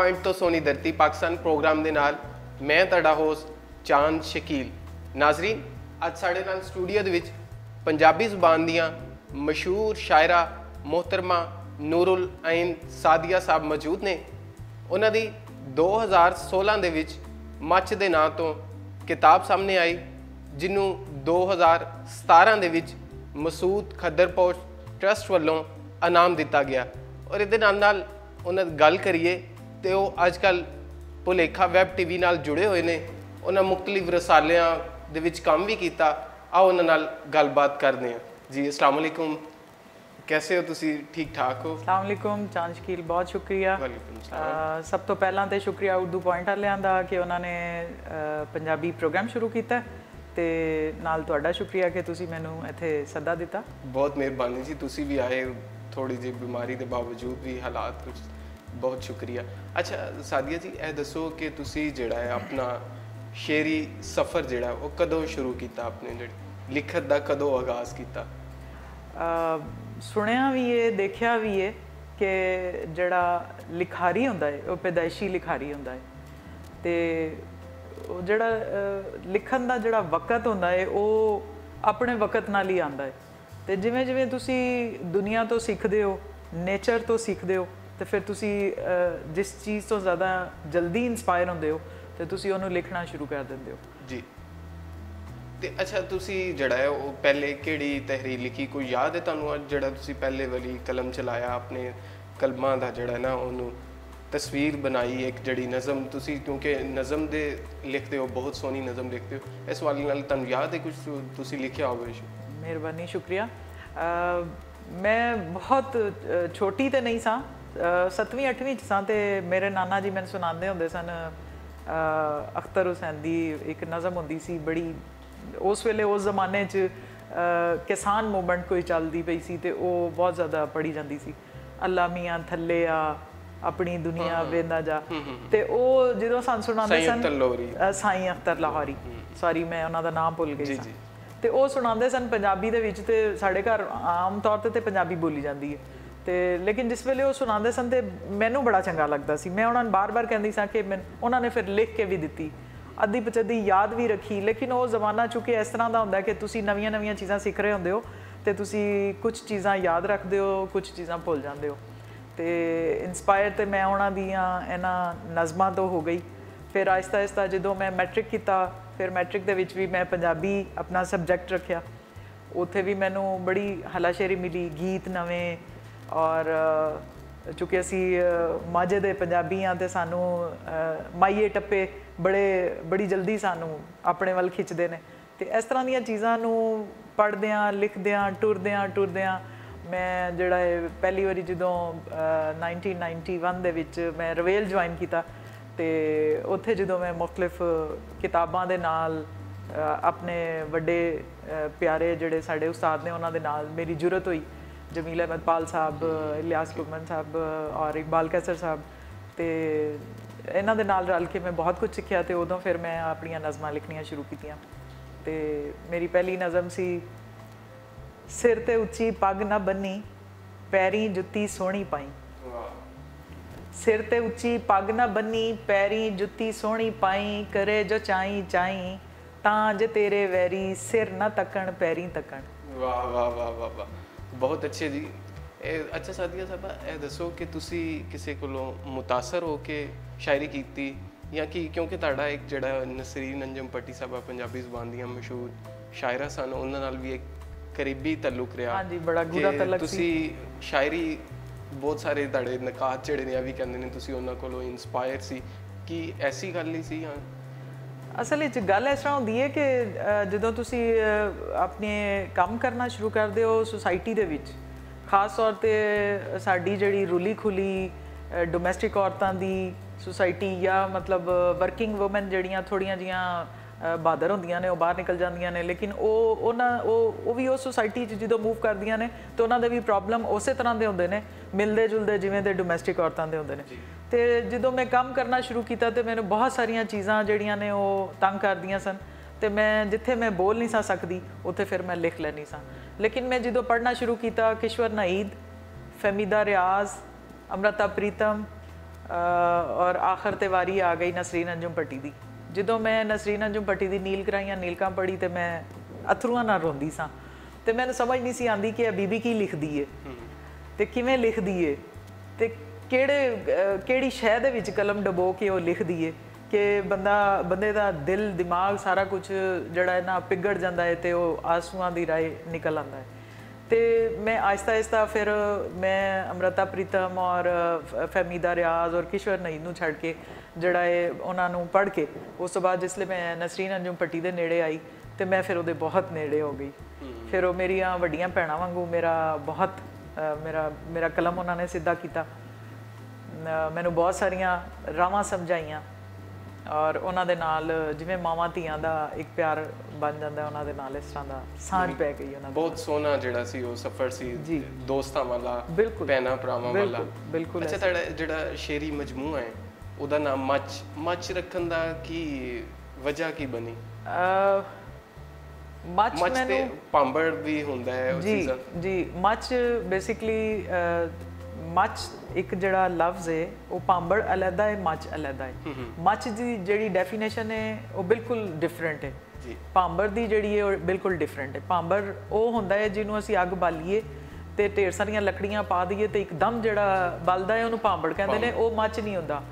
Point तो सोनी धरती Pakistan programme के नाल मैं तुहाडा होस्ट चांद शकील। नाजरीन, अज साडे नाल स्टूडियो दे विच पंजाबी ज़ुबान दियां मशहूर शायरा मोहतरमा नूरुल ऐन सादिया साहब मौजूद ने। उन्हां दी 2016 दे विच मच दे नां तो किताब सामने आई, जिन्हों 2017 दे विच मसूद खद्दरपोश ट्रस्ट वालों इनाम दिता गया। और इहदे नाल उन्हां गल करिए तो वह अजकल भुलेखा वैब टीवी नाल जुड़े हुए ने। उन्हां मुख्तलिफ रसालियां दे विच काम भी किया। आओ उन्हां नाल गलबात करते हैं। जी अस्सलाम वालेकुम, कैसे हो तुसी? ठीक ठाक हो? अस्सलाम वालेकुम चांद शकील, बहुत शुक्रिया। सब तो पहला तो शुक्रिया उर्दू पॉइंट वालियां दा कि उन्होंने पंजाबी प्रोग्राम शुरू किया, ते नाल तुहाडा शुक्रिया कि तुसी मैनू इत्थे सद्दा दिता। बहुत मेहरबानी जी, तुसी भी आए थोड़ी जी बीमारी के बावजूद भी, हालात कुछ। बहुत शुक्रिया। अच्छा सादिया जी, यह दसो कि तुसी जिहड़ा है अपना शेरी सफ़र जिहड़ा वो कदों शुरू किया, अपने जिहड़ी लिखत दा कदों आगाज़ किया? सुनिया भी है, देखा भी है कि जिहड़ा लिखारी हुंदा है वो पैदाइशी लिखारी हुंदा है, तो जिहड़ा लिखण दा जिहड़ा वक़्त हुंदा है वो अपने वक़्त नाल ही आंदा है। तो जिवें जिवें तुसी दुनिया तो सीखते हो, नेचर तो सीखते हो, तो फिर तुसी जिस चीज़ तो ज़्यादा जल्दी इंस्पायर होंदे हो तो तुसी उन्होंने लिखना शुरू कर देंदे हो। जी। तो अच्छा तुसी जड़ा है वो पहले किहड़ी तहरीर लिखी, कोई याद है तुहानूं जड़ा तुसी पहले वाली कलम चलाया, अपने कलमां दा जड़ा ना उन्होंने तस्वीर बनाई, एक जड़ी नज़म तुसी, क्योंकि नज़म दे लिखते हो, बहुत सोहनी नज़म लिखते हो, इस वाले नाल तुहानूं याद है कुछ तुसी लिखिया होवे? मेहरबानी, शुक्रिया। मैं बहुत छोटी तो नहीं सा, 7वीं 8वीं च सा, ते मेरे नाना जी मैंने सुनाते होंदे सन। अख्तर हुसैन दी एक नज़म होंदी सी बड़ी, उस वेले उस जमाने च किसान मूवमेंट कोई चलती पई सी, ते वो बहुत ज़्यादा पढ़ी जाती सी। अल्लाह मियाँ थल्ले आ अपनी दुनिया वेंदा जा, ते वो जो सानूं सुनाते सन साईं अख्तर लाहौरी, सॉरी मैं उन्होंने नाम भुल गई सी, तो वो सुनाते सन पंजाबी दे विच, ते साढ़े घर आम तौर ते पंजाबी बोली जाती है। तो लेकिन जिस वेले वो सुनाते सन तो मैनू बड़ा चंगा लगता सी। मैं उन्होंने बार बार कहती सा कि उन्होंने फिर लिख के भी दी, अद्धी पचद्धी याद भी रखी। लेकिन वो जमाना चूँकि इस तरह का होंदा कि तुसी नवीं नवीं चीज़ां सीख रहे होंदे हो, तो तुसी कुछ चीज़ां याद रखते हो, कुछ चीज़ां भुल जाते हो। तो इंस्पायर तो मैं उन्हों दियां इन्हां नज़मां तो हो गई। फिर आहिस्ता आहिस्ता जो मैं मैट्रिक किया, फिर मैट्रिक दे विच भी मैं पंजाबी अपना सबजैक्ट रखिया। उत्थे भी मैनू बड़ी हलाशेरी मिली, गीत नवें, और चूँकि असी माझे दे पंजाबी हाँ, तो सानू माइए टप्पे बड़ी जल्दी सानू अपने वाल खिंचते हैं। तो इस तरह दीयां चीज़ां नू पढ़द्यां लिखद्यां टुरद्यां मैं जिहड़ा है पहली बारी जदों 1991 दे विच मैं रवेल ज्वाइन किया, तो उत्थे जो मैं मुख्तलिफ किताबां दे नाल अपने वड्डे प्यारे जिहड़े साडे उस्ताद ने उन्हां दे नाल मेरी जुरत हुई। जमील अहमद पाल साहब, इलियास कुमन साहब और इकबाल कैसर साहब, तो इन्हां दे नाल रल के मैं बहुत कुछ सीखिया। तो उदों फिर मैं अपनियां नज़मां लिखनियां शुरू कीतियां। तो मेरी पहली नज़म सी, सिर ते उच्ची पग ना बन्नी पैरी जुत्ती सोहनी पाई, सिर ते उच्ची पग ना बन्नी पैरी जुत्ती सोहनी पाई, करे जो चाई चाई तां जे तेरे वैरी सिर ना तकन पैरी तकन। वाह वाह वाह वाह वाह, बहुत अच्छे जी। अच्छा सादिया साहबा, यह दसो कि तुसी किसी कोलों मुतासर हो के शायरी की, या कि क्योंकि तुहाडा एक जिहड़ा नसरीन अंजम पट्टी साहबा पंजाबी ज़ुबान दियां मशहूर शायरा सन, उन्हां नाल भी एक करीबी तल्लुक रहा। हाँ जी, बड़ा गूढ़ा तल्लुक सी। तुसी शायरी बहुत सारे तुहाडे नकात जिहड़े ने भी कहंदे ने तुसी उन्हां कोलों इंस्पायर सी, कि ऐसी गल ही सी? हाँ, असल विच गल इस तरह होंदी है कि जदों तुसी अपने काम करना शुरू करते हो सोसाइटी दे विच, खास तौर पर साडी जिहड़ी रुली खुली डोमैसटिक औरतां दी सोसाइटी, या मतलब वर्किंग वूमन जिहड़ियां थोड़ियां जिहियां बहादर होंदियां ने, वो बाहर निकल जांदियां ने, लेकिन वो भी उस सोसाइटी जो मूव करदियां ने तो उन्होंने भी प्रॉब्लम उस तरह के होंदे ने, मिलते जुलते जिवें दे डोमैसटिक औरतां दे होंदे ने। तो जो मैं काम करना शुरू किया तो मैंने बहुत सारिया चीज़ां जिहड़ियां ने वो तंग करदियां सन, तो मैं जिथे मैं बोल नहीं सा सकती उत्थे फिर मैं लिख लैनी सा। लेकिन मैं जो पढ़ना शुरू किया, किश्वर नाईद, फहमीदा रियाज, अमृता प्रीतम, ਔਰ ਆਖਰ ਤੇ ਵਾਰੀ ਆ ਗਈ ਨਸਰੀਨ ਅੰਜੁਮ ਭੱਟੀ ਦੀ। ਜਦੋਂ ਮੈਂ ਨਸਰੀਨ ਅੰਜੁਮ ਭੱਟੀ ਦੀ ਨੀਲ ਕਰਾਈਆਂ ਨੀਲਕਾਂ ਪੜ੍ਹੀ ਤੇ ਮੈਂ ਅਥਰੂਆਂ ਨਾਲ ਰੋਂਦੀ ਸਾਂ ਤੇ ਮੈਨੂੰ ਸਮਝ ਨਹੀਂ ਸੀ ਆਉਂਦੀ ਕਿ ਇਹ ਬੀਬੀ ਕੀ ਲਿਖਦੀ ਏ ਤੇ ਕਿਵੇਂ ਲਿਖਦੀ ਏ ਤੇ ਕਿਹੜੀ ਸ਼ੈ ਦੇ ਵਿੱਚ ਕਲਮ ਡਬੋ ਕੇ ਉਹ ਲਿਖਦੀ ਏ ਕਿ ਬੰਦੇ ਦਾ ਦਿਲ ਦਿਮਾਗ ਸਾਰਾ ਕੁਝ ਜਿਹੜਾ ਹੈ ਨਾ ਪਿਗੜ ਜਾਂਦਾ ਹੈ ਤੇ ਉਹ ਆਂਸੂਆਂ ਦੀ ਰਾਹ ਨਿਕਲ ਆਉਂਦਾ ਹੈ। ਤੇ ਮੈਂ ਆਹਿਸਤਾ ਆਹਿਸਤਾ ਫਿਰ ਮੈਂ ਅੰਮ੍ਰਿਤਾ ਪ੍ਰੀਤਮ ਔਰ ਫਹਿਮੀਦਾ ਰਿਆਜ਼ ਔਰ ਕਿਸ਼ੋਰ ਨਈਨ ਨੂੰ ਛੱਡ ਕੇ ਜਿਹੜਾ ਹੈ ਉਹਨਾਂ ਨੂੰ ਪੜ੍ਹ ਕੇ ਉਸ ਤੋਂ ਬਾਅਦ ਜਿਸਲੇ ਮੈਂ ਨਸਰੀਨ ਅੰਜੁਮ ਭੱਟੀ ਦੇ ਨੇੜੇ ਆਈ ਤੇ ਮੈਂ ਫਿਰ ਉਹਦੇ ਬਹੁਤ ਨੇੜੇ ਹੋ ਗਈ। ਫਿਰ ਉਹ ਮੇਰੀਆਂ ਵੱਡੀਆਂ ਭੈਣਾਂ ਵਾਂਗੂ ਬਹੁਤ ਮੇਰਾ ਕਲਮ ਉਹਨਾਂ ਨੇ ਸਿੱਧਾ ਕੀਤਾ, ਮੈਨੂੰ ਬਹੁਤ ਸਾਰੀਆਂ ਰਾਵਾਂ ਸਮਝਾਈਆਂ ਔਰ ਉਹਨਾਂ ਦੇ ਨਾਲ ਜਿਵੇਂ ਮਾਵਾਂ ਧੀਆਂ ਦਾ ਇੱਕ ਪਿਆਰ ਬਣ ਜਾਂਦਾ ਉਹਨਾਂ ਦੇ ਨਾਲ, ਇਸ ਤਰ੍ਹਾਂ ਦਾ ਸਾਂਝ ਪੈ ਗਈ ਉਹਨਾਂ ਦੀ। ਬਹੁਤ ਸੋਹਣਾ ਜਿਹੜਾ ਸੀ ਉਹ ਸਫ਼ਰ ਸੀ ਦੋਸਤਾਂ ਵਾਲਾ, ਭੈਣਾਂ ਭਰਾਵਾਂ ਵਾਲਾ। ਬਿਲਕੁਲ। ਅੱਛਾ, ਤੁਹਾਡਾ ਜਿਹੜਾ ਸ਼ੇਰੀ ਮਜਮੂਆ ਹੈ ਉਹਦਾ ਨਾਮ ਮੱਚ ਰੱਖਣ ਦਾ ਕੀ ਵਜ੍ਹਾ ਕੀ ਬਣੀ? ਮੱਚ ਤੇ ਪਾਂਬੜ ਵੀ ਹੁੰਦਾ ਹੈ ਉਹ ਚੀਜ਼ਾਂ। ਜੀ ਮੱਚ ਬੇਸਿਕਲੀ ਮੱਚ ਇੱਕ ਜਿਹੜਾ ਲਫ਼ਜ਼ ਹੈ ਉਹ ਪਾਂਬੜ ਅਲੱਗਾ ਹੈ, ਮੱਚ ਅਲੱਗਾ ਹੈ। ਮੱਚ ਦੀ ਜਿਹੜੀ ਡੈਫੀਨੇਸ਼ਨ ਹੈ ਉਹ ਬਿਲਕੁਲ ਡਿਫਰੈਂਟ ਹੈ। ਪਾਂਬੜ ਦੀ ਜਿਹੜੀ ਹੈ ਉਹ ਬਿਲਕੁਲ ਡਿਫਰੈਂਟ ਹੈ। ਪਾਂਬੜ ਉਹ ਹੁੰਦਾ ਹੈ ਜਿਹਨੂੰ ਅਸੀਂ ਅੱਗ ਬਾਲੀਏ ਤੇ ਢੇਰ ਸਾਰੀਆਂ ਲੱਕੜੀਆਂ ਪਾ ਦਈਏ ਤੇ ਇੱਕਦਮ ਜਿਹੜਾ ਬਲਦਾ ਹੈ ਉਹਨੂੰ ਪਾਂਬੜ ਕਹਿੰਦੇ ਨੇ, ਉਹ ਮੱਚ ਨਹੀਂ ਹੁੰਦਾ।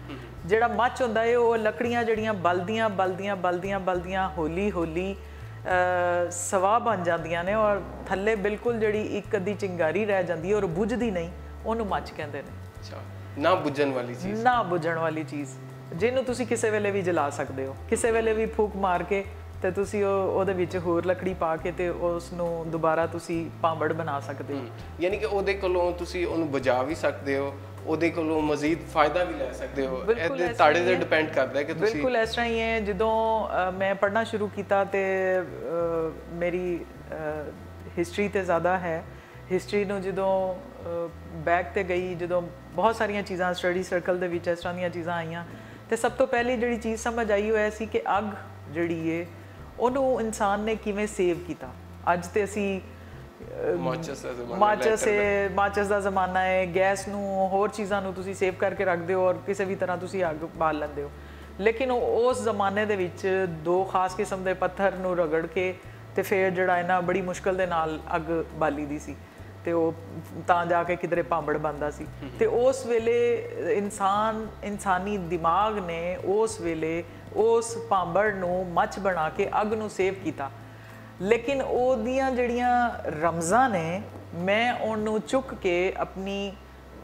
ਜਿਹੜਾ ਮੱਚ ਹੁੰਦਾ ਹੈ ਉਹ ਲੱਕੜੀਆਂ ਜਿਹੜੀਆਂ ਬਲਦੀਆਂ ਹੌਲੀ ਹੌਲੀ ਸਵਾਹ ਬਣ ਜਾਂਦੀਆਂ ਨੇ ਔਰ ਥੱਲੇ ਬਿਲਕੁਲ ਜਿਹੜੀ ਇੱਕ ਅੱਧੀ ਚਿੰਗਾਰੀ ਰਹਿ ਜਾਂਦੀ ਹੈ ਔਰ ਬੁਝਦੀ ਨਹੀਂ, ਉਹਨੂੰ ਮੱਚ ਕਹਿੰਦੇ ਨੇ। ਅੱਛਾ, ਨਾ ਬੁਝਣ ਵਾਲੀ ਚੀਜ਼ ਜਿਹਨੂੰ ਤੁਸੀਂ ਕਿਸੇ ਵੇਲੇ ਵੀ ਜਲਾ ਸਕਦੇ ਹੋ, ਕਿਸੇ ਵੇਲੇ ਵੀ ਫੂਕ ਮਾਰ ਕੇ ਤੇ ਤੁਸੀਂ ਉਹਦੇ ਵਿੱਚ ਹੋਰ ਲੱਕੜੀ ਪਾ ਕੇ ਤੇ ਉਸ ਨੂੰ ਦੁਬਾਰਾ ਤੁਸੀਂ ਪਾਂਬੜ ਬਣਾ ਸਕਦੇ ਹੋ। ਯਾਨੀ ਕਿ ਉਹਦੇ ਕੋਲੋਂ ਤੁਸੀਂ ਉਹਨੂੰ ਬੁਝਾ ਵੀ ਸਕਦੇ ਹੋ, ਉਹਦੇ ਕੋਲੋਂ ਮਜ਼ੀਦ ਫਾਇਦਾ ਵੀ ਲੈ ਸਕਦੇ ਹੋ। ਇਹ ਤੁਹਾਡੇ ਤੇ ਡਿਪੈਂਡ ਕਰਦਾ ਹੈ ਕਿ ਤੁਸੀਂ। ਬਿਲਕੁਲ ਇਸ ਤਰ੍ਹਾਂ ਹੀ ਹੈ। ਜਦੋਂ ਮੈਂ ਪੜ੍ਹਨਾ ਸ਼ੁਰੂ ਕੀਤਾ ਤੇ ਮੇਰੀ ਹਿਸਟਰੀ ਤੇ ਜ਼ਿਆਦਾ ਹੈ। ਹਿਸਟਰੀ ਨੂੰ ਜਦੋਂ ਬੈਕ ਤੇ ਗਈ, ਜਦੋਂ ਬਹੁਤ ਸਾਰੀਆਂ ਚੀਜ਼ਾਂ ਸਟੱਡੀ ਸਰਕਲ ਦੇ ਵਿੱਚ ਇਸ ਤਰ੍ਹਾਂ ਦੀਆਂ ਚੀਜ਼ਾਂ ਆਈਆਂ ਤੇ ਸਭ ਤੋਂ ਪਹਿਲੀ ਜਿਹੜੀ ਚੀਜ਼ ਸਮਝ ਆਈ ਉਹ ਇਹ ਸੀ ਕਿ ਅੱਗ ਜਿਹੜੀ ਏ ਉਹਨੂੰ ਇਨਸਾਨ ਨੇ ਕਿਵੇਂ ਸੇਵ ਕੀਤਾ। ਅੱਜ ਤੇ ਅਸੀਂ ਮਾਚਸ ਦਾ ਜ਼ਮਾਨਾ ਹੈ, ਗੈਸ ਨੂੰ ਹੋਰ ਚੀਜ਼ਾਂ ਨੂੰ ਤੁਸੀਂ ਸੇਵ ਕਰਕੇ ਰੱਖਦੇ ਹੋ ਔਰ ਕਿਸੇ ਵੀ ਤਰ੍ਹਾਂ ਤੁਸੀਂ ਅੱਗ ਬਾਲ ਲੈਂਦੇ ਹੋ। ਲੇਕਿਨ ਉਸ ਜ਼ਮਾਨੇ ਦੇ ਵਿੱਚ ਦੋ ਖਾਸ ਕਿਸਮ ਦੇ ਪੱਥਰ ਨੂੰ ਰਗੜ ਕੇ ਤੇ ਫਿਰ ਜਿਹੜਾ ਇਹਨਾਂ ਬੜੀ ਮੁਸ਼ਕਲ ਦੇ ਨਾਲ ਅੱਗ ਬਾਲੀ ਦੀ ਸੀ ਤੇ ਉਹ ਤਾਂ ਜਾ ਕੇ ਕਿਧਰੇ ਪਾਂਬੜ ਬਣਦਾ ਸੀ। ਤੇ ਉਸ ਵੇਲੇ ਇਨਸਾਨੀ ਦਿਮਾਗ ਨੇ ਉਸ ਵੇਲੇ ਉਸ ਪਾਂਬੜ ਨੂੰ ਮੱਚ ਬਣਾ ਕੇ ਅੱਗ ਨੂੰ ਸੇਵ ਕੀਤਾ। ਲੇਕਿਨ ਉਹਦੀਆਂ ਜਿਹੜੀਆਂ ਰਮਜ਼ਾਂ ਨੇ ਮੈਂ ਉਹਨੂੰ ਚੁੱਕ ਕੇ ਆਪਣੀ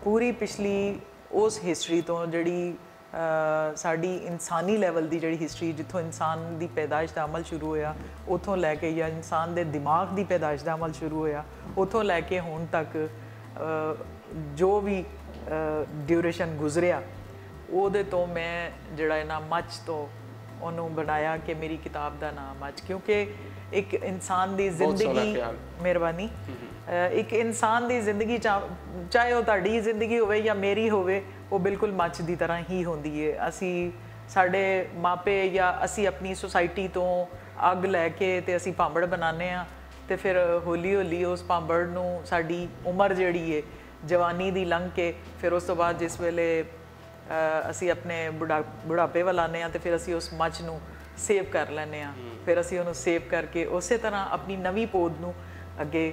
ਪੂਰੀ ਪਿਛਲੀ ਉਸ ਹਿਸਟਰੀ ਤੋਂ ਜਿਹੜੀ ਸਾਡੀ ਇਨਸਾਨੀ ਲੈਵਲ ਦੀ ਜਿਹੜੀ ਹਿਸਟਰੀ, ਜਿੱਥੋਂ ਇਨਸਾਨ ਦੀ ਪੈਦਾਇਸ਼ ਦਾ ਅਮਲ ਸ਼ੁਰੂ ਹੋਇਆ ਉੱਥੋਂ ਲੈ ਕੇ, ਜਾਂ ਇਨਸਾਨ ਦੇ ਦਿਮਾਗ ਦੀ ਪੈਦਾਇਸ਼ ਦਾ ਅਮਲ ਸ਼ੁਰੂ ਹੋਇਆ ਉੱਥੋਂ ਲੈ ਕੇ ਹੁਣ ਤੱਕ ਜੋ ਵੀ ਡਿਊਰੇਸ਼ਨ ਗੁਜ਼ਰਿਆ ਉਹਦੇ ਤੋਂ ਮੈਂ ਜਿਹੜਾ ਇਹਨਾਂ ਮੱਚ ਤੋਂ ਉਹਨੂੰ ਬਣਾਇਆ ਕਿ ਮੇਰੀ ਕਿਤਾਬ ਦਾ ਨਾਮ ਮੱਚ। ਕਿਉਂਕਿ ਇੱਕ ਇਨਸਾਨ ਦੀ ਜ਼ਿੰਦਗੀ, ਮਿਹਰਬਾਨੀ, ਇੱਕ ਇਨਸਾਨ ਦੀ ਜ਼ਿੰਦਗੀ ਚਾਹੇ ਉਹ ਤੁਹਾਡੀ ਜ਼ਿੰਦਗੀ ਹੋਵੇ ਜਾਂ ਮੇਰੀ ਹੋਵੇ, ਉਹ ਬਿਲਕੁਲ ਮੱਚ ਦੀ ਤਰ੍ਹਾਂ ਹੀ ਹੁੰਦੀ ਹੈ। ਸਾਡੇ ਮਾਪੇ ਜਾਂ ਅਸੀਂ ਆਪਣੀ ਸੁਸਾਇਟੀ ਤੋਂ ਅੱਗ ਲੈ ਕੇ ਤੇ ਅਸੀਂ ਪਾਂਬੜ ਬਣਾਉਂਦੇ ਹਾਂ ਤੇ ਫਿਰ ਹੌਲੀ ਹੌਲੀ ਉਸ ਪਾਂਬੜ ਨੂੰ ਸਾਡੀ ਉਮਰ ਜਿਹੜੀ ਹੈ ਜਵਾਨੀ ਦੀ ਲੰਘ ਕੇ ਫਿਰ ਉਸ ਤੋਂ ਬਾਅਦ ਜਿਸ ਵੇਲੇ ਅਸੀਂ ਆਪਣੇ ਬੁਢਾਪੇ ਵੱਲ ਆਉਂਦੇ ਹਾਂ ਤੇ ਫਿਰ ਅਸੀਂ ਉਸ ਮੱਚ ਨੂੰ ਸੇਵ ਕਰ ਲੈਂਦੇ ਹਾਂ। ਫਿਰ ਅਸੀਂ ਉਹਨੂੰ ਸੇਵ ਕਰਕੇ ਉਸੇ ਤਰ੍ਹਾਂ ਆਪਣੀ ਨਵੀਂ ਪੌਦ ਨੂੰ ਅੱਗੇ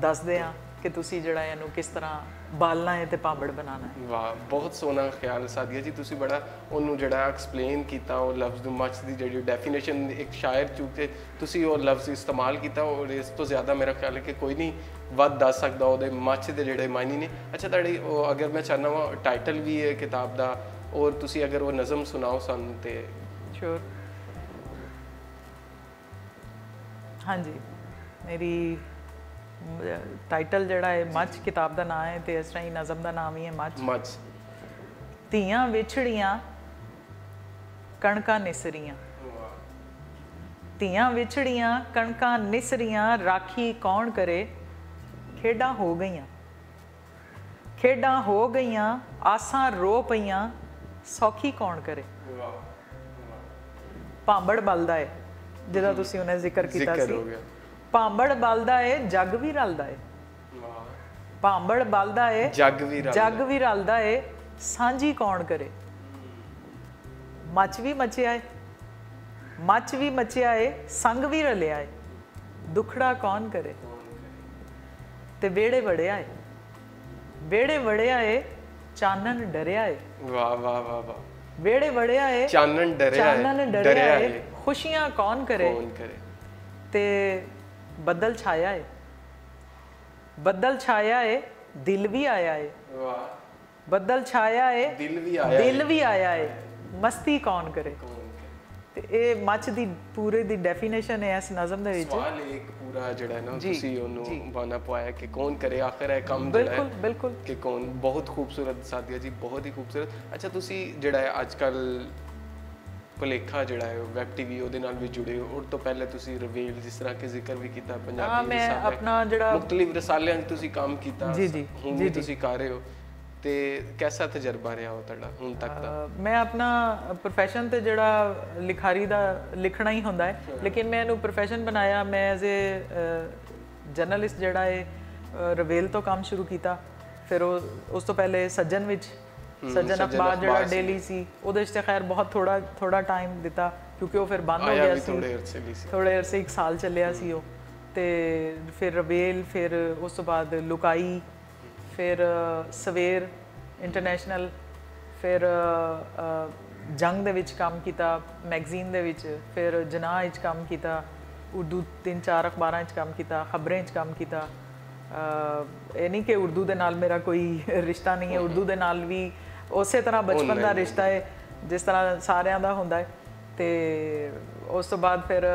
ਦੱਸਦੇ ਹਾਂ ਕਿ ਤੁਸੀਂ ਜਿਹੜਾ ਇਹਨੂੰ ਕਿਸ ਤਰ੍ਹਾਂ ਬਾਲਣਾ ਹੈ ਤੇ ਪਾਂਬੜ ਬਣਾਉਣਾ ਹੈ। ਵਾਹ, ਬਹੁਤ ਸੋਹਣਾ ਖਿਆਲ ਸਾਦੀਆ ਜੀ। ਤੁਸੀਂ ਬੜਾ ਉਹਨੂੰ ਜਿਹੜਾ ਐਕਸਪਲੇਨ ਕੀਤਾ, ਉਹ ਲਫ਼ਜ਼ ਨੂੰ ਮੱਚ ਦੀ ਜਿਹੜੀ ਡੈਫੀਨੇਸ਼ਨ ਇੱਕ ਸ਼ਾਇਰ ਚੁੱਕ ਕੇ ਤੁਸੀਂ ਉਹ ਲਫ਼ਜ਼ ਇਸਤੇਮਾਲ ਕੀਤਾ ਔਰ ਇਸ ਤੋਂ ਜ਼ਿਆਦਾ ਮੇਰਾ ਖਿਆਲ ਹੈ ਕਿ ਕੋਈ ਨਹੀਂ ਵੱਧ ਦੱਸ ਸਕਦਾ ਉਹਦੇ ਮੱਚ ਦੇ ਜਿਹੜੇ ਮਾਇਨੇ ਨੇ। ਅੱਛਾ, ਤੁਹਾਡੀ ਉਹ ਅਗਰ ਮੈਂ ਚਾਹੁੰਦਾ ਹਾਂ ਟਾਈਟਲ ਵੀ ਹੈ ਕਿਤਾਬ ਦਾ ਔਰ ਤੁਸੀਂ ਅਗਰ ਉਹ ਨਜ਼ਮ ਸੁਣਾਓ ਸਾਨੂੰ ਤੇ। ਸ਼ੋਰ। ਹਾਂਜੀ, ਮੇਰੀ ਟਾਈਟਲ ਜਿਹੜਾ ਹੈ ਮੱਚ ਕਿਤਾਬ ਦਾ ਨਾਮ ਹੈ ਤੇ ਇਸ ਤਰ੍ਹਾਂ ਹੀ ਨਜ਼ਮ ਦਾ ਨਾਮ ਹੀ ਹੈ ਮੱਚ। ਧੀਆਂ ਵਿਛੜੀਆਂ ਕਣਕਾਂ ਨਿਸਰੀਆਂ, ਧੀਆਂ ਵਿਛੜੀਆਂ ਕਣਕਾਂ ਨਿਸਰੀਆਂ, ਰਾਖੀ ਕੌਣ ਕਰੇ ਖੇਡਾਂ ਹੋ ਗਈਆਂ ਆਸਾਂ ਰੋ ਪਈਆਂ, ਸੌਖੀ ਕੌਣ ਕਰੇ। ਪਾਂਬੜ ਬਲਦਾ ਹੈ ਜਿਹਦਾ ਤੁਸੀਂ ਉਹਨੇ ਜ਼ਿਕਰ ਕੀਤਾ ਸੀ। ਪਾਂਬੜ ਬਲਦਾ ਏ ਜੱਗ ਵੀ ਰਲਦਾ ਏ। ਪਾਂਬੜ ਬਲਦਾ ਏ ਜੱਗ ਵੀ ਰਲਦਾ ਏ, ਸਾਂਝੀ ਕੌਣ ਕਰੇ। ਮੱਚ ਵੀ ਮਚਿਆ ਏ, ਮੱਚ ਵੀ ਮਚਿਆ ਏ, ਸੰਗ ਵੀ ਰਲਿਆ ਏ, ਦੁਖੜਾ ਕੌਣ ਕਰੇ। ਤੇ ਵਿਹੜੇ ਵੜਿਆ ਏ, ਵਿਹੜੇ ਵੜਿਆ ਏ, ਚਾਨਣ ਡਰਿਆ ਏ। ਵਾਹ ਵਾਹ ਵਾਹ ਵਾਹ। ਵਿਹੜੇ ਵੜਿਆ ਏ, ਚਾਨਣ ਡਰਿਆ ਏ, ਚਾਨਣ ਡਰਿਆ ਏ, ਖੁਸ਼ੀਆਂ ਕੌਣ ਕਰੇ। ਕੌਣ ਕਰੇ। ਤੇ ਬੱਦਲ ਛਾਇਆ ਏ, ਬੱਦਲ ਛਾਇਆ ਏ, ਦਿਲ ਵੀ ਆਇਆ ਏ। ਵਾਹ। ਬੱਦਲ ਛਾਇਆ ਏ, ਦਿਲ ਵੀ ਆਇਆ, ਦਿਲ ਵੀ ਆਇਆ ਏ, ਮਸਤੀ ਕੌਣ ਕਰੇ। ਤੇ ਇਹ ਮੱਚ ਦੀ ਪੂਰੇ ਦੀ ਡੈਫੀਨੇਸ਼ਨ ਹੈ ਇਸ ਨਜ਼ਮ ਦੇ ਵਿੱਚ। ਸਵਾਲ ਇੱਕ ਪੂਰਾ ਜਿਹੜਾ ਨਾ ਤੁਸੀਂ ਉਹਨੂੰ ਬਾਨਾ ਪਾਇਆ ਕਿ ਕੌਣ ਕਰੇ ਆਖਰ ਹੈ ਕੰਮ ਜਿਹੜਾ ਹੈ। ਬਿਲਕੁਲ ਬਿਲਕੁਲ ਕਿ ਕੌਣ। ਬਹੁਤ ਖੂਬਸੂਰਤ ਸਾਦੀਆ ਜੀ, ਬਹੁਤ ਹੀ ਖੂਬਸੂਰਤ। ਅੱਛਾ ਤੁਸੀਂ ਜਿਹੜਾ ਹੈ ਅੱਜ ਕੱਲ ਭੁਲੇਖਾ ਜਿਹੜਾ ਹੈ ਵੈਬ ਟੀਵੀ ਉਹਦੇ ਨਾਲ ਵੀ ਜੁੜੇ ਹੋ। ਉਹ ਤੋਂ ਪਹਿਲੇ ਤੁਸੀਂ ਰਵੇਲ ਜਿਸ ਤਰ੍ਹਾਂ ਕਿ ਜ਼ਿਕਰ ਵੀ ਕੀਤਾ ਪੰਜਾਬੀ ਮੈਂ ਆਪਣਾ ਜਿਹੜਾ ਮੁਖਤਲਿਫ ਰਸਾਲਿਆਂ 'ਚ ਤੁਸੀਂ ਕੰਮ ਕੀਤਾ, ਜੀ ਹੁਣ ਵੀ ਤੁਸੀਂ ਕਰ ਰਹੇ ਹੋ। ਤੇ ਕੈਸਾ ਤਜਰਬਾ ਰਿਹਾ ਉਹ ਤੁਹਾਡਾ ਹੁਣ ਤੱਕ ਦਾ। ਮੈਂ ਆਪਣਾ ਪ੍ਰੋਫੈਸ਼ਨ ਤੇ ਜਿਹੜਾ ਲਿਖਾਰੀ ਦਾ ਲਿਖਣਾ ਹੀ ਹੁੰਦਾ ਹੈ, ਲੇਕਿਨ ਮੈਂ ਇਹਨੂੰ ਪ੍ਰੋਫੈਸ਼ਨ ਬਣਾਇਆ। ਮੈਂ ਐਜ਼ ਏ ਜਰਨਲਿਸਟ ਜਿਹੜਾ ਹੈ ਰਵੇਲ ਤੋਂ ਕੰਮ ਸ਼ੁਰੂ ਕੀਤਾ। ਫਿਰ ਉਸ ਤੋਂ ਪਹਿਲੇ ਸੱਜਣ ਵਿੱਚ, ਸੱਜਣ ਅਖਬਾਰ ਜਿਹੜਾ ਡੇਲੀ ਸੀ, ਉਹਦੇ 'ਚ ਤਾਂ ਖੈਰ ਬਹੁਤ ਥੋੜਾ ਟਾਈਮ ਦਿੱਤਾ ਕਿਉਂਕਿ ਉਹ ਫਿਰ ਬੰਦ ਹੋ ਗਿਆ ਸੀ ਥੋੜੇ ਅਰਸੇ, 1 ਸਾਲ ਚੱਲਿਆ ਸੀ ਉਹ। ਤੇ ਫਿਰ ਰਵੇਲ, ਫਿਰ ਉਸ ਤੋਂ ਬਾਅਦ ਲੁਕਾਈ, ਫਿਰ ਸਵੇਰ ਇੰਟਰਨੈਸ਼ਨਲ, ਫਿਰ ਜੰਗ ਦੇ ਵਿੱਚ ਕੰਮ ਕੀਤਾ ਮੈਗਜ਼ੀਨ ਦੇ ਵਿੱਚ, ਫਿਰ ਜਨਾਹ ਵਿੱਚ ਕੰਮ ਕੀਤਾ, ਉਰਦੂ 3-4 ਅਖਬਾਰਾਂ 'ਚ ਕੰਮ ਕੀਤਾ, ਖਬਰਾਂ 'ਚ ਕੰਮ ਕੀਤਾ। ਇਹ ਨਹੀਂ ਕਿ ਉਰਦੂ ਦੇ ਨਾਲ ਮੇਰਾ ਕੋਈ ਰਿਸ਼ਤਾ ਨਹੀਂ ਹੈ, ਉਰਦੂ ਦੇ ਨਾਲ ਵੀ ਉਸੇ ਤਰ੍ਹਾਂ ਬਚਪਨ ਦਾ ਰਿਸ਼ਤਾ ਹੈ ਜਿਸ ਤਰ੍ਹਾਂ ਸਾਰਿਆਂ ਦਾ ਹੁੰਦਾ ਹੈ। ਤੇ ਉਸ ਤੋਂ ਬਾਅਦ ਫਿਰ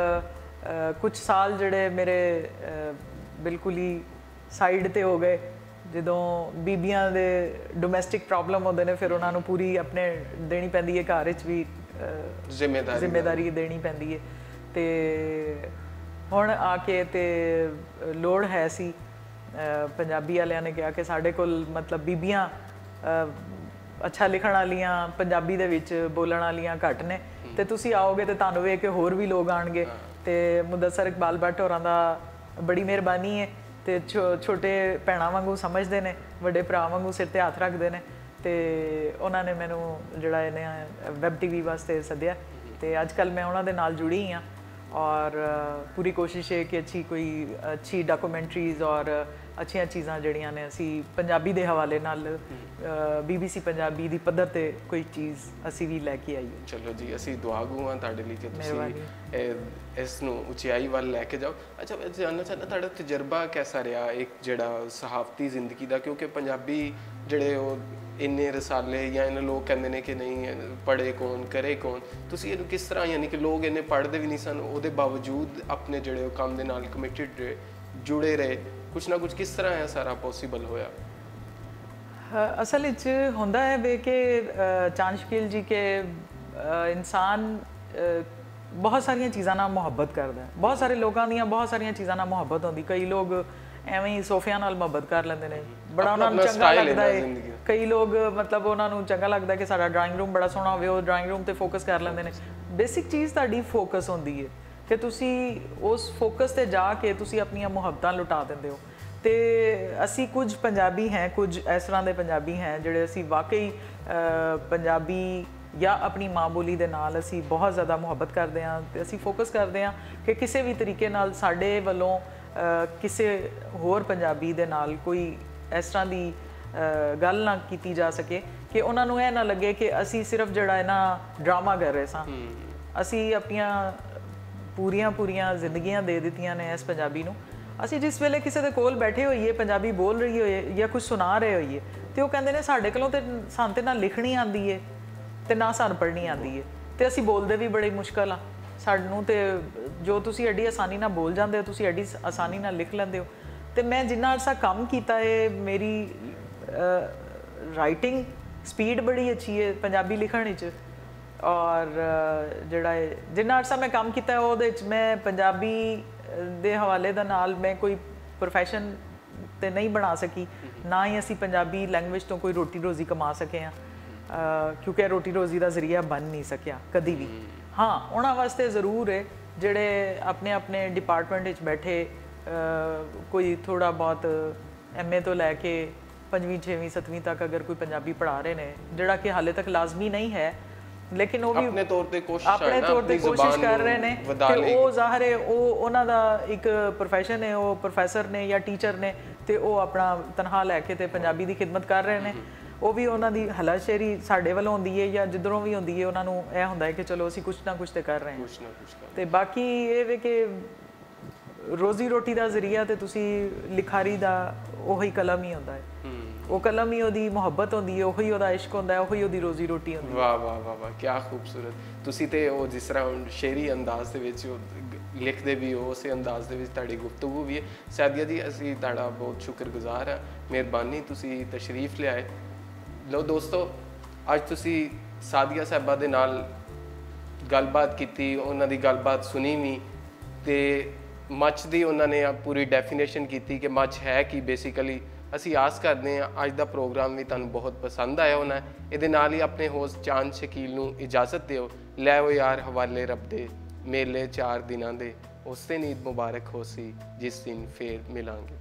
ਕੁਝ ਸਾਲ ਜਿਹੜੇ ਮੇਰੇ ਬਿਲਕੁਲ ਹੀ ਸਾਈਡ ਤੇ ਹੋ ਗਏ। ਜਦੋਂ ਬੀਬੀਆਂ ਦੇ ਡੋਮੈਸਟਿਕ ਪ੍ਰੋਬਲਮ ਹੁੰਦੇ ਨੇ, ਫਿਰ ਉਹਨਾਂ ਨੂੰ ਪੂਰੀ ਆਪਣੇ ਦੇਣੀ ਪੈਂਦੀ ਹੈ, ਘਰ ਵਿੱਚ ਵੀ ਜ਼ਿੰਮੇਦਾਰੀ ਦੇਣੀ ਪੈਂਦੀ ਹੈ। ਤੇ ਹੁਣ ਆ ਕੇ ਤੇ ਲੋੜ ਹੈ ਸੀ, ਪੰਜਾਬੀ ਵਾਲਿਆਂ ਨੇ ਕਿਹਾ ਕਿ ਸਾਡੇ ਕੋਲ ਮਤਲਬ ਬੀਬੀਆਂ ਅੱਛਾ ਲਿਖਣ ਵਾਲੀਆਂ, ਪੰਜਾਬੀ ਦੇ ਵਿੱਚ ਬੋਲਣ ਵਾਲੀਆਂ ਘੱਟ ਨੇ, ਤੇ ਤੁਸੀਂ ਆਓਗੇ ਤੇ ਤੁਹਾਨੂੰ ਵੇਖ ਕੇ ਹੋਰ ਵੀ ਲੋਕ ਆਣਗੇ। ਤੇ ਮੁਦੱਸਰ ਇਕਬਾਲ ਭੱਟ ਹੋਰਾਂ ਦਾ ਬੜੀ ਮਿਹਰਬਾਨੀ ਹੈ, ਤੇ ਛੋਟੇ ਭੈਣਾਂ ਵਾਂਗੂ ਸਮਝਦੇ ਨੇ, ਵੱਡੇ ਭਰਾ ਵਾਂਗੂ ਸਿਰ ਤੇ ਹੱਥ ਰੱਖਦੇ ਨੇ। ਤੇ ਉਹਨਾਂ ਨੇ ਮੈਨੂੰ ਜਿਹੜਾ ਇਹਨੇ ਵੈਬ ਟੀਵੀ ਵਾਸਤੇ ਸੱਦਿਆ, ਤੇ ਅੱਜ ਕੱਲ੍ਹ ਮੈਂ ਉਹਨਾਂ ਦੇ ਨਾਲ ਜੁੜੀ ਹਾਂ। ਔਰ ਪੂਰੀ ਕੋਸ਼ਿਸ਼ ਹੈ ਕਿ ਅੱਛੀ ਡਾਕੂਮੈਂਟਰੀਜ਼ ਔਰ ਅੱਛੀਆਂ ਚੀਜ਼ਾਂ ਜਿਹੜੀਆਂ ਨੇ ਅਸੀਂ ਪੰਜਾਬੀ ਦੇ ਹਵਾਲੇ ਨਾਲ BBC ਪੰਜਾਬੀ ਦੀ ਪੱਧਰ ਤੇ ਕੋਈ ਚੀਜ਼ ਅਸੀਂ ਵੀ ਲੈ ਕੇ ਆਈਏ। ਚਲੋ ਜੀ, ਅਸੀਂ ਦੁਆਗੂ ਹਾਂ ਤੁਹਾਡੇ ਲਈ ਕਿ ਤੁਸੀਂ ਇਸ ਨੂੰ ਉਚਾਈ ਵੱਲ ਲੈ ਕੇ ਜਾਓ। ਅੱਛਾ, ਮੈਂ ਜਾਣਨਾ ਚਾਹੁੰਦਾ ਤੁਹਾਡਾ ਤਜਰਬਾ ਕੈਸਾ ਰਿਹਾ ਇੱਕ ਜਿਹੜਾ ਸਹਾਫਤੀ ਜ਼ਿੰਦਗੀ ਦਾ, ਕਿਉਂਕਿ ਪੰਜਾਬੀ ਜਿਹੜੇ ਉਹ ਇੰਨੇ ਰਸਾਲੇ ਜਾਂ ਇਹਨਾਂ ਲੋਕ ਕਹਿੰਦੇ ਨੇ ਕਿ ਨਹੀਂ ਪੜ੍ਹੇ ਕੌਣ ਕਰੇ ਕੌਣ, ਤੁਸੀਂ ਇਹਨੂੰ ਕਿਸ ਤਰ੍ਹਾਂ, ਯਾਨੀ ਕਿ ਲੋਕ ਇੰਨੇ ਪੜ੍ਹਦੇ ਵੀ ਨਹੀਂ ਸਨ, ਉਹਦੇ ਬਾਵਜੂਦ ਆਪਣੇ ਜਿਹੜੇ ਉਹ ਕੰਮ ਦੇ ਨਾਲ ਕਮਿਟਡ ਰਹੇ, ਜੁੜੇ ਰਹੇ, ਕੁਛ ਨਾ ਕੁਛ, ਕਿਸ ਤਰ੍ਹਾਂ ਇਹ ਸਾਰਾ ਪੋਸੀਬਲ ਹੋਇਆ? ਅਸਲ ਵਿੱਚ ਹੁੰਦਾ ਹੈ ਵੇ ਕਿ ਚਾਂਦ ਸ਼ਕੀਲ ਜੀ ਕਿ ਇਨਸਾਨ ਬਹੁਤ ਸਾਰੀਆਂ ਚੀਜ਼ਾਂ ਨਾਲ ਮੁਹੱਬਤ ਕਰਦਾ ਹੈ। ਬਹੁਤ ਸਾਰੇ ਲੋਕਾਂ ਦੀਆਂ ਬਹੁਤ ਸਾਰੀਆਂ ਚੀਜ਼ਾਂ ਨਾਲ ਮੁਹੱਬਤ ਹੁੰਦੀ। ਕਈ ਲੋਕ ਐਵੇਂ ਹੀ ਸੋਫਿਆਂ ਨਾਲ ਮੁਹੱਬਤ ਕਰ ਲੈਂਦੇ ਨੇ, ਬੜਾ ਉਹਨਾਂ ਨੂੰ ਚੰਗਾ ਲੱਗਦਾ ਹੈ। ਕਈ ਲੋਕ ਮਤਲਬ ਉਹਨਾਂ ਨੂੰ ਚੰਗਾ ਲੱਗਦਾ ਕਿ ਸਾਡਾ ਡਰਾਇੰਗ ਰੂਮ ਬੜਾ ਸੋਹਣਾ ਹੋਵੇ, ਉਹ ਡਰਾਇੰਗ ਰੂਮ ਤੇ ਫੋਕਸ ਕਰ ਲੈਂਦੇ ਨੇ। ਬੇਸਿਕ ਚੀਜ਼ ਤੁਹਾਡੀ ਫੋਕਸ ਹੁੰਦੀ ਹੈ ਕਿ ਤੁਸੀਂ ਉਸ ਫੋਕਸ ਤੇ ਜਾ ਕੇ ਤੁਸੀਂ ਆਪਣੀਆਂ ਮੁਹੱਬਤਾਂ ਲੁਟਾ ਦਿੰਦੇ ਹੋ। ਤੇ ਅਸੀਂ ਕੁਝ ਪੰਜਾਬੀ ਹੈ, ਕੁਝ ਇਸ ਤਰ੍ਹਾਂ ਦੇ ਪੰਜਾਬੀ ਹੈ ਜਿਹੜੇ ਅਸੀਂ ਵਾਕਈ ਪੰਜਾਬੀ ਜਾਂ ਆਪਣੀ ਮਾਂ ਬੋਲੀ ਦੇ ਨਾਲ ਅਸੀਂ ਬਹੁਤ ਜ਼ਿਆਦਾ ਮੁਹੱਬਤ ਕਰਦੇ ਹਾਂ, ਤੇ ਅਸੀਂ ਫੋਕਸ ਕਰਦੇ ਹਾਂ ਕਿ ਕਿਸੇ ਵੀ ਤਰੀਕੇ ਨਾਲ ਸਾਡੇ ਵੱਲੋਂ ਕਿਸੇ ਹੋਰ ਪੰਜਾਬੀ ਦੇ ਨਾਲ ਕੋਈ ਇਸ ਤਰ੍ਹਾਂ ਦੀ ਗੱਲ ਨਾ ਕੀਤੀ ਜਾ ਸਕੇ ਕਿ ਉਹਨਾਂ ਨੂੰ ਇਹ ਨਾ ਲੱਗੇ ਕਿ ਅਸੀਂ ਸਿਰਫ ਜਿਹੜਾ ਹੈ ਨਾ ਡਰਾਮਾ ਕਰ ਰਹੇ ਸਾਂ। ਅਸੀਂ ਆਪਣੀਆਂ ਪੂਰੀਆਂ ਜ਼ਿੰਦਗੀਆਂ ਦੇ ਦਿੱਤੀਆਂ ਨੇ ਇਸ ਪੰਜਾਬੀ ਨੂੰ। ਅਸੀਂ ਜਿਸ ਵੇਲੇ ਕਿਸੇ ਦੇ ਕੋਲ ਬੈਠੇ ਹੋਈਏ, ਪੰਜਾਬੀ ਬੋਲ ਰਹੀ ਹੋਈਏ ਜਾਂ ਕੁਝ ਸੁਣਾ ਰਹੇ ਹੋਈਏ, ਤੇ ਉਹ ਕਹਿੰਦੇ ਨੇ ਸਾਡੇ ਕੋਲੋਂ ਤੇ ਸਾਨੂੰ ਤੇ ਨਾ ਲਿਖਣੀ ਆਉਂਦੀ ਏ ਤੇ ਨਾ ਸਾਨੂੰ ਪੜ੍ਹਨੀ ਆਉਂਦੀ ਏ, ਤੇ ਅਸੀਂ ਬੋਲਦੇ ਵੀ ਬੜੀ ਮੁਸ਼ਕਲ ਆ। ਸਾਨੂੰ ਤੇ ਜੋ ਤੁਸੀਂ ਐਡੀ ਆਸਾਨੀ ਨਾਲ ਬੋਲ ਜਾਂਦੇ ਹੋ, ਤੁਸੀਂ ਐਡੀ ਆਸਾਨੀ ਨਾਲ ਲਿਖ ਲੈਂਦੇ ਹੋ। ਤੇ ਮੈਂ ਜਿੰਨਾ ਅਰਸਾ ਕੰਮ ਕੀਤਾ ਹੈ, ਮੇਰੀ ਰਾਈਟਿੰਗ ਸਪੀਡ ਬੜੀ ਅੱਛੀ ਹੈ ਪੰਜਾਬੀ ਲਿਖਣ ਵਿੱਚ। ਔਰ ਜਿਹੜਾ ਹੈ ਜਿੰਨਾ ਅਰਸਾ ਮੈਂ ਕੰਮ ਕੀਤਾ ਉਹਦੇ ਵਿੱਚ ਮੈਂ ਪੰਜਾਬੀ ਦੇ ਹਵਾਲੇ ਦੇ ਨਾਲ ਮੈਂ ਕੋਈ ਪ੍ਰੋਫੈਸ਼ਨ ਤੇ ਨਹੀਂ ਬਣਾ ਸਕੀ, ਨਾ ਹੀ ਅਸੀਂ ਪੰਜਾਬੀ ਲੈਂਗੁਏਜ ਤੋਂ ਕੋਈ ਰੋਟੀ ਰੋਜ਼ੀ ਕਮਾ ਸਕੇ ਹਾਂ, ਕਿਉਂਕਿ ਰੋਟੀ ਰੋਜ਼ੀ ਦਾ ਜ਼ਰੀਆ ਬਣ ਨਹੀਂ ਸਕਿਆ ਕਦੀ ਵੀ। ਹਾਂ, ਉਹਨਾਂ ਵਾਸਤੇ ਜ਼ਰੂਰ ਹੈ ਜਿਹੜੇ ਆਪਣੇ ਡਿਪਾਰਟਮੈਂਟ ਵਿੱਚ ਬੈਠੇ, ਕੋਈ ਥੋੜ੍ਹਾ ਬਹੁਤ MA ਤੋਂ ਲੈ ਕੇ 5ਵੀਂ 6ਵੀਂ 7ਵੀਂ ਤੱਕ ਅਗਰ ਕੋਈ ਪੰਜਾਬੀ ਪੜ੍ਹਾ ਰਹੇ ਨੇ, ਜਿਹੜਾ ਕਿ ਹਾਲੇ ਤੱਕ ਲਾਜ਼ਮੀ ਨਹੀਂ ਹੈ, ਲੇਕਿਨ ਉਹ ਵੀ ਆਪਣੇ ਤੌਰ ਤੇ ਕੋਸ਼ਿਸ਼ ਕਰ ਰਹੇ ਨੇ ਕਿ ਉਹ ਜ਼ਾਹਰ ਹੈ ਉਹ ਉਹਨਾਂ ਦਾ ਇੱਕ ਪ੍ਰੋਫੈਸ਼ਨ ਹੈ, ਉਹ ਪ੍ਰੋਫੈਸਰ ਨੇ ਜਾਂ ਟੀਚਰ ਨੇ ਤੇ ਉਹ ਆਪਣਾ ਤਨਖਾਹ ਲੈ ਕੇ ਤੇ ਪੰਜਾਬੀ ਦੀ ਖਿਦਮਤ ਕਰ ਰਹੇ ਨੇ। ਉਹ ਵੀ ਉਹਨਾਂ ਦੀ ਹਲਾਸ਼ੇਰੀ ਸਾਡੇ ਵੱਲੋਂ ਹੁੰਦੀ ਹੈ ਜਾਂ ਜਿੱਧਰੋਂ ਵੀ ਹੁੰਦੀ ਹੈ, ਉਹਨਾਂ ਨੂੰ ਇਹ ਹੁੰਦਾ ਹੈ ਕਿ ਚਲੋ ਅਸੀਂ ਕੁਛ ਨਾ ਕੁਛ ਤੇ ਕਰ ਰਹੇ ਹਾਂ। ਤੇ ਬਾਕੀ ਇਹ ਵੇ ਕਿ ਰੋਜ਼ੀ ਰੋਟੀ ਦਾ ਜ਼ਰੀਆ ਤੇ ਤੁਸੀਂ ਲਿਖਾਰੀ ਦਾ ਉਹੀ ਕਲਮ ਹੀ ਹੁੰਦਾ ਹੈ, ਉਹ ਕਲਮ ਹੀ ਉਹਦੀ ਮੁਹੱਬਤ ਹੁੰਦੀ ਹੈ, ਉਹੀ ਉਹਦਾ ਇਸ਼ਕ ਹੁੰਦਾ ਹੈ, ਉਹੀ ਉਹਦੀ ਰੋਜ਼ੀ ਰੋਟੀ ਹੁੰਦੀ ਹੈ। ਵਾਹ ਵਾਹ ਵਾਹ ਵਾਹ, ਕੀ ਖੂਬਸੂਰਤ। ਤੁਸੀਂ ਤੇ ਉਹ ਜਿਸ ਤਰ੍ਹਾਂ ਸ਼ੇਰੀ ਅੰਦਾਜ਼ ਦੇ ਵਿੱਚ ਲਿਖਦੇ ਵੀ ਹੋ, ਉਸੇ ਅੰਦਾਜ਼ ਦੇ ਵਿੱਚ ਤੁਹਾਡੀ ਗੁਫ਼ਤਗੂ ਵੀ ਹੈ। ਸਾਦੀਆ ਜੀ, ਅਸੀਂ ਤੁਹਾਡਾ ਬਹੁਤ ਸ਼ੁਕਰਗੁਜ਼ਾਰ ਹਾਂ, ਮਿਹਰਬਾਨੀ ਤੁਸੀਂ ਤਸ਼ਰੀਫ ਲਿਆਏ। ਲਓ ਦੋਸਤੋ, ਅੱਜ ਤੁਸੀਂ ਸਾਦੀਆ ਸਾਹਿਬਾ ਦੇ ਨਾਲ ਗੱਲਬਾਤ ਕੀਤੀ, ਉਹਨਾਂ ਦੀ ਗੱਲਬਾਤ ਸੁਣੀ ਵੀ, ਤੇ ਮੱਚ ਦੀ ਉਹਨਾਂ ਨੇ ਪੂਰੀ ਡੈਫੀਨੇਸ਼ਨ ਕੀਤੀ ਕਿ ਮੱਚ ਹੈ ਕੀ ਬੇਸਿਕਲੀ। ਅਸੀਂ ਆਸ ਕਰਦੇ ਹਾਂ ਅੱਜ ਦਾ ਪ੍ਰੋਗਰਾਮ ਵੀ ਤੁਹਾਨੂੰ ਬਹੁਤ ਪਸੰਦ ਆਇਆ ਹੋਣਾ। ਇਹਦੇ ਨਾਲ ਹੀ ਆਪਣੇ ਹੋਸਟ ਚਾਂਦ ਸ਼ਕੀਲ ਨੂੰ ਇਜਾਜ਼ਤ ਦਿਓ। ਲੈ ਉਹ ਯਾਰ ਹਵਾਲੇ ਰੱਬ ਦੇ, ਮੇਲੇ 4 ਦਿਨਾਂ ਦੇ, ਉਸ ਦਿਨ ਈਦ ਮੁਬਾਰਕ ਹੋਸੀ ਜਿਸ ਦਿਨ ਫੇਰ ਮਿਲਾਂਗੇ।